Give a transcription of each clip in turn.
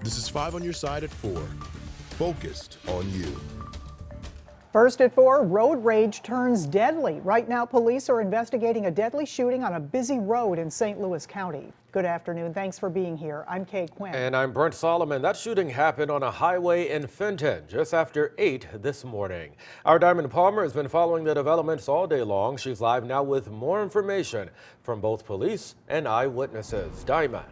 This is 5 on your side at 4. Focused on you. First at 4, road rage turns deadly. Right now, police are investigating a deadly shooting on a busy road in St. Louis County. Good afternoon. Thanks for being here. I'm Kay Quinn. And I'm Brent Solomon. That shooting happened on a highway in Fenton just after 8 this morning. Our Diamond Palmer has been following the developments all day long. She's live now with more information from both police and eyewitnesses. Diamond.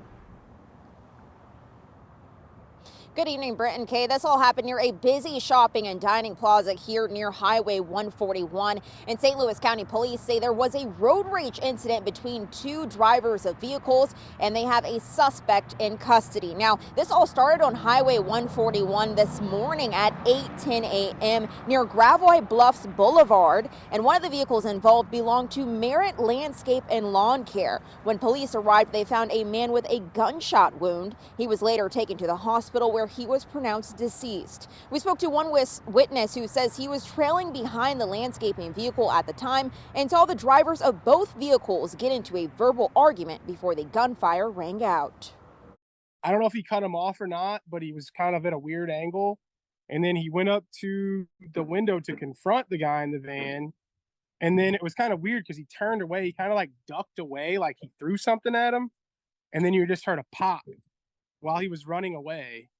Good evening, Brent and Kay. This all happened near a busy shopping and dining plaza here near Highway 141. And St. Louis County Police say there was a road rage incident between two drivers of vehicles, and they have a suspect in custody. Now, this all started on Highway 141 this morning at 8:10 a.m. near Gravois Bluffs Boulevard. And one of the vehicles involved belonged to Merritt Landscape and Lawn Care. When police arrived, they found a man with a gunshot wound. He was later taken to the hospital where he was pronounced deceased. We spoke to one witness who says he was trailing behind the landscaping vehicle at the time and saw the drivers of both vehicles get into a verbal argument before the gunfire rang out. I don't know if he cut him off or not, but he was kind of at a weird angle. And then he went up to the window to confront the guy in the van. And then it was kind of weird because he turned away. He kind of like ducked away, like he threw something at him. And then you just heard a pop while he was running away.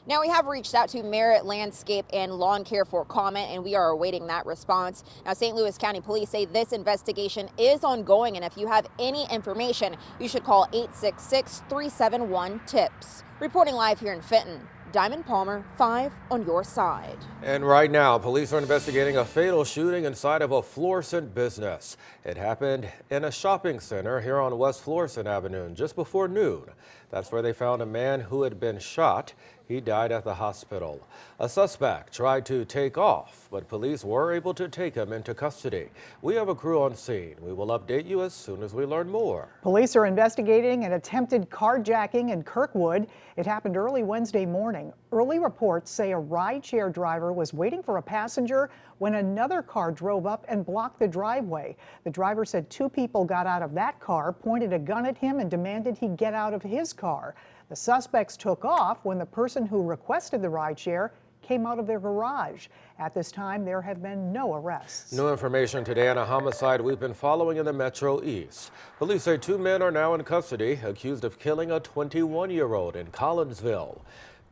Now, we have reached out to Merritt Landscape and Lawn Care for comment, and we are awaiting that response. Now, St. Louis County Police say this investigation is ongoing, and if you have any information, you should call 866-371-TIPS. Reporting live here in Fenton, Diamond Palmer, 5 on your side. And right now, police are investigating a fatal shooting inside of a Florissant business. It happened in a shopping center here on West Florissant Avenue just before noon. That's where they found a man who had been shot. He died at the hospital. A suspect tried to take off, but police were able to take him into custody. We have a crew on scene. We will update you as soon as we learn more. Police are investigating an attempted carjacking in Kirkwood. It happened early Wednesday morning. Early reports say a rideshare driver was waiting for a passenger when another car drove up and blocked the driveway. The driver said two people got out of that car, pointed a gun at him, and demanded he get out of his car. The suspects took off when the person who requested the rideshare came out of their garage. At this time, there have been no arrests. New information today on a homicide we've been following in the Metro East. Police say two men are now in custody, accused of killing a 21-year-old in Collinsville.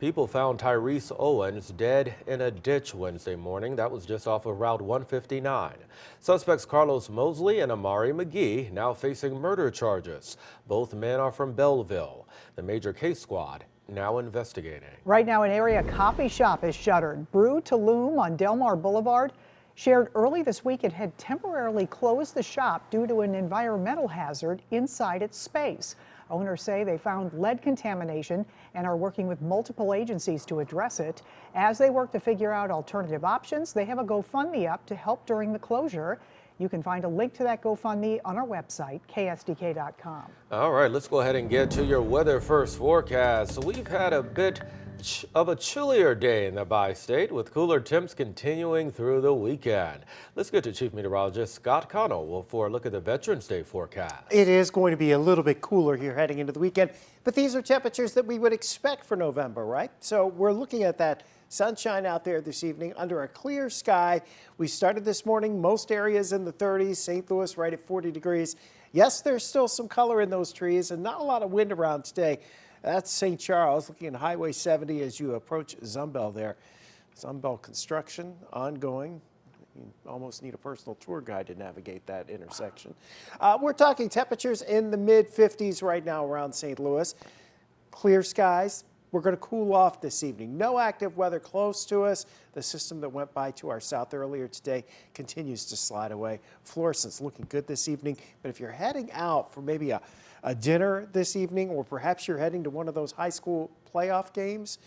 People found Tyrese Owens dead in a ditch Wednesday morning. That was just off of Route 159. Suspects Carlos Mosley and Amari McGee now facing murder charges. Both men are from Belleville. The major case squad now investigating. Right now, an area coffee shop is shuttered. Brew to Loom on Delmar Boulevard shared early this week it had temporarily closed the shop due to an environmental hazard inside its space. Owners say they found lead contamination and are working with multiple agencies to address it. As they work to figure out alternative options, they have a GoFundMe up to help during the closure. You can find a link to that GoFundMe on our website, ksdk.com. All right, let's go ahead and get to your weather first forecast. So we've had a bit of a chillier day in the bi-state with cooler temps continuing through the weekend. Let's get to Chief Meteorologist Scott Connell for a look at the Veterans Day forecast. It is going to be a little bit cooler here heading into the weekend, but these are temperatures that we would expect for November, right? So we're looking at that sunshine out there this evening under a clear sky. We started this morning, most areas in the 30s, St. Louis right at 40 degrees. Yes, there's still some color in those trees and not a lot of wind around today. That's St. Charles, looking at Highway 70 as you approach Zumbel there. Zumbel construction ongoing. You almost need a personal tour guide to navigate that intersection. We're talking temperatures in the mid-50s right now around St. Louis. Clear skies. We're going to cool off this evening. No active weather close to us. The system that went by to our south earlier today continues to slide away. Florissant's looking good this evening, but if you're heading out for maybe a dinner this evening, or perhaps you're heading to one of those high school playoff games,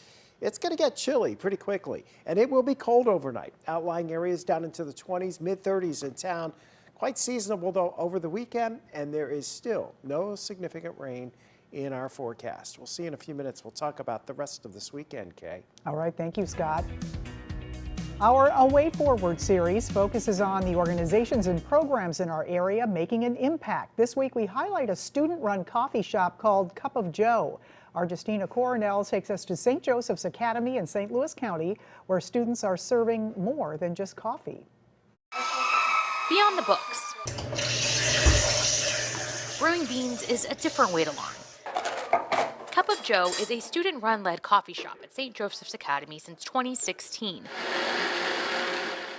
it's going to get chilly pretty quickly, and it will be cold overnight. Outlying areas down into the 20s, mid-30s in town. Quite seasonable, though, over the weekend, and there is still no significant rain in our forecast. We'll see you in a few minutes. We'll talk about the rest of this weekend, Kay. All right, thank you, Scott. Our A Way Forward series focuses on the organizations and programs in our area making an impact. This week we highlight a student-run coffee shop called Cup of Joe. Our Justina Coronel takes us to St. Joseph's Academy in St. Louis County, where students are serving more than just coffee. Beyond the books, brewing beans is a different way to learn. Cup of Joe is a student-run led coffee shop at St. Joseph's Academy since 2016.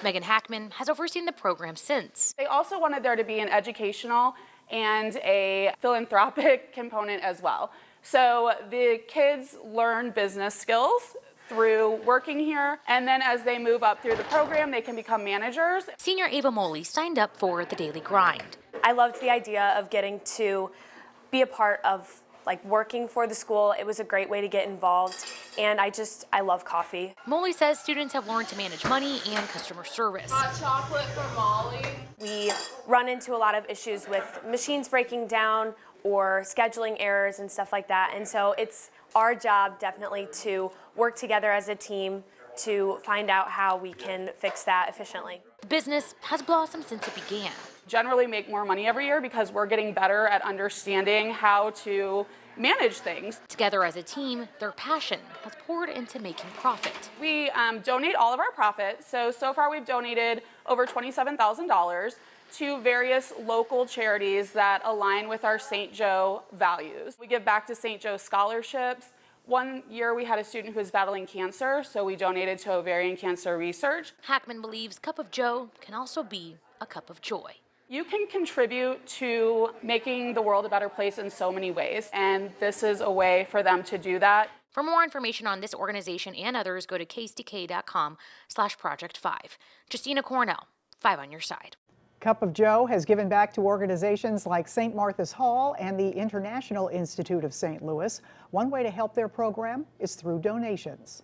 Megan Hackman has overseen the program since. They also wanted there to be an educational and a philanthropic component as well. So the kids learn business skills through working here, and then as they move up through the program, they can become managers. Senior Ava Moley signed up for the daily grind. I loved the idea of getting to be a part of working for the school. It was a great way to get involved, and I love coffee. Moley says students have learned to manage money and customer service. Hot chocolate for Molly. We run into a lot of issues with machines breaking down or scheduling errors and stuff like that, and so it's our job definitely to work together as a team to find out how we can fix that efficiently. The business has blossomed since it began. Generally make more money every year because we're getting better at understanding how to manage things. Together as a team, their passion has poured into making profit. We donate all of our profit. So far we've donated over $27,000 to various local charities that align with our St. Joe values. We give back to St. Joe scholarships. One year we had a student who was battling cancer, so we donated to ovarian cancer research. Hackman believes Cup of Joe can also be a cup of joy. You can contribute to making the world a better place in so many ways, and this is a way for them to do that. For more information on this organization and others, go to ksdk.com/project5. Justina Cornell, 5 on your side. Cup of Joe has given back to organizations like St. Martha's Hall and the International Institute of St. Louis. One way to help their program is through donations.